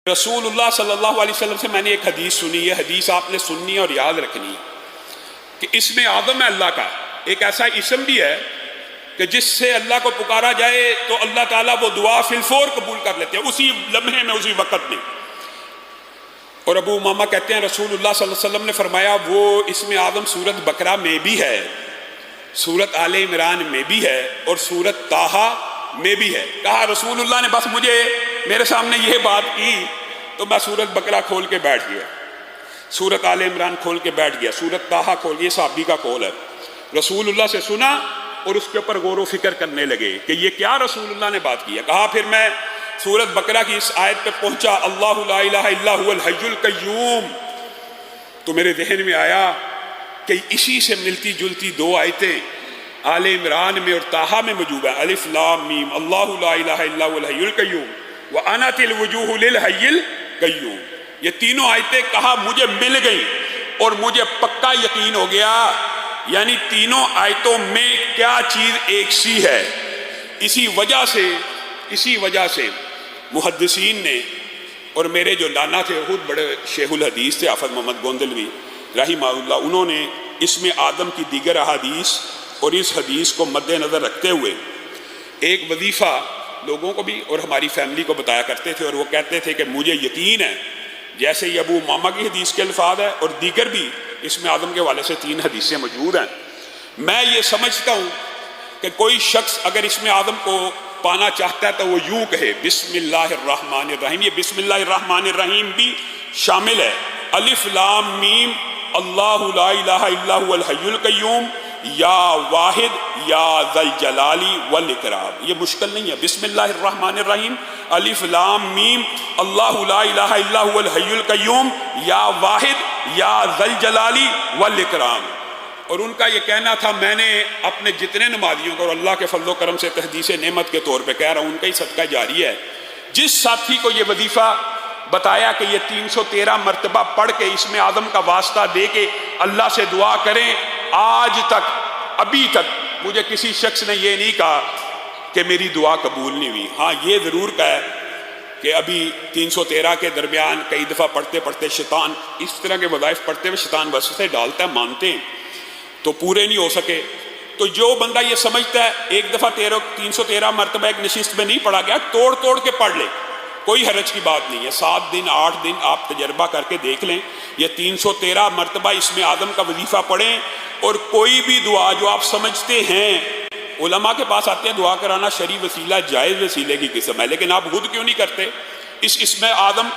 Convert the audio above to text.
رسول اللہ صلی اللہ علیہ وسلم سے میں نے ایک حدیث سنی. یہ حدیث آپ نے سننی اور یاد رکھنی ہے کہ اسم اعظم ہے اللہ کا ایک ایسا اسم بھی ہے کہ جس سے اللہ کو پکارا جائے تو اللہ تعالیٰ وہ دعا فی الفور قبول کر لیتے ہیں، اسی لمحے میں، اسی وقت میں. اور ابو امامہ کہتے ہیں رسول اللہ صلی اللہ علیہ وسلم نے فرمایا وہ اسم اعظم سورت بقرہ میں بھی ہے، سورت آل عمران میں بھی ہے اور سورت طٰہٰ میں بھی ہے. کہا رسول اللہ نے بس مجھے میرے سامنے یہ بات کی تو میں سورت بقرہ کھول کے بیٹھ گیا، سورت آل عمران کھول کے بیٹھ گیا، سورت طٰہٰ کھول. یہ صحابی کا قول ہے. رسول اللہ سے سنا اور اس کے اوپر غور و فکر کرنے لگے کہ یہ کیا رسول اللہ نے بات کی ہے. کہا پھر میں سورت بقرہ کی اس آیت پہ پہنچا اللہ لا الہ الا هو الحی القیوم، تو میرے ذہن میں آیا کہ اسی سے ملتی جلتی دو آیتیں آل عمران میں اور طٰہٰ میں موجود ہے. الف لام میم اللہ لا الہ الا هو الحی القیوم وَأَنَتِ الْوُجُوهُ لِلْحَيِّ الْقَيُّومِ. یہ تینوں آیتیں کہا مجھے مل گئیں اور مجھے پکا یقین ہو گیا یعنی تینوں آیتوں میں کیا چیز ایک سی ہے. اسی وجہ سے محدثین نے اور میرے جو نانا تھے خود بڑے شیخ الحدیث تھے حافظ محمد گوندلوی رحمہ اللہ، انہوں نے اسم آدم کی دیگر احادیث اور اس حدیث کو مد نظر رکھتے ہوئے ایک وظیفہ لوگوں کو بھی اور ہماری فیملی کو بتایا کرتے تھے. اور وہ کہتے تھے کہ مجھے یقین ہے جیسے یہ ابو امامہ کی حدیث کے الفاظ ہے اور دیگر بھی اسم آدم کے حوالے سے 3 حدیثیں موجود ہیں. میں یہ سمجھتا ہوں کہ کوئی شخص اگر اسم آدم کو پانا چاہتا ہے تو وہ یوں کہے بسم اللہ الرحمن الرحیم. یہ بسم اللہ الرحمن الرحیم بھی شامل ہے. الف لام میم اللہ لا الہ الا هو الحی القیوم یا واحد یا ذل جلالی والاکرام. یہ مشکل نہیں ہے. بسم اللہ الرحمن الرحیم الف لام میم اللہ لا الہ الا هو الحی القیوم یا واحد یا ذل جلالی والاکرام. اور ان کا یہ کہنا تھا میں نے اپنے جتنے نمازیوں کو اور اللہ کے فضل و کرم سے تحدیث نعمت کے طور پہ کہہ رہا ہوں ان کا ہی صدقہ جاری ہے، جس ساتھی کو یہ وظیفہ بتایا کہ یہ 313 مرتبہ پڑھ کے اسم آدم کا واسطہ دے کے اللہ سے دعا کریں، آج تک ابھی تک مجھے کسی شخص نے یہ نہیں کہا کہ میری دعا قبول نہیں ہوئی. ہاں یہ ضرور کہا کہ ابھی 313 کے درمیان کئی دفعہ پڑھتے پڑھتے شیطان اس طرح کے وظائف پڑھتے ہوئے شیطان وسوسے ڈالتا ہے، مانتے ہیں تو پورے نہیں ہو سکے. تو جو بندہ یہ سمجھتا ہے ایک دفعہ 313 مرتبہ ایک نشست میں نہیں پڑھا گیا، توڑ کے پڑھ لے، کوئی حرج کی بات نہیں ہے. 7 دن 8 دن آپ تجربہ کر کے دیکھ لیں، یہ 313 مرتبہ اسم آدم کا وظیفہ پڑھیں اور کوئی بھی دعا جو آپ سمجھتے ہیں، علماء کے پاس آتے ہیں دعا کرانا شرعی وسیلہ جائز وسیلے کی قسم ہے، لیکن آپ خود کیوں نہیں کرتے؟ اس اسم آدم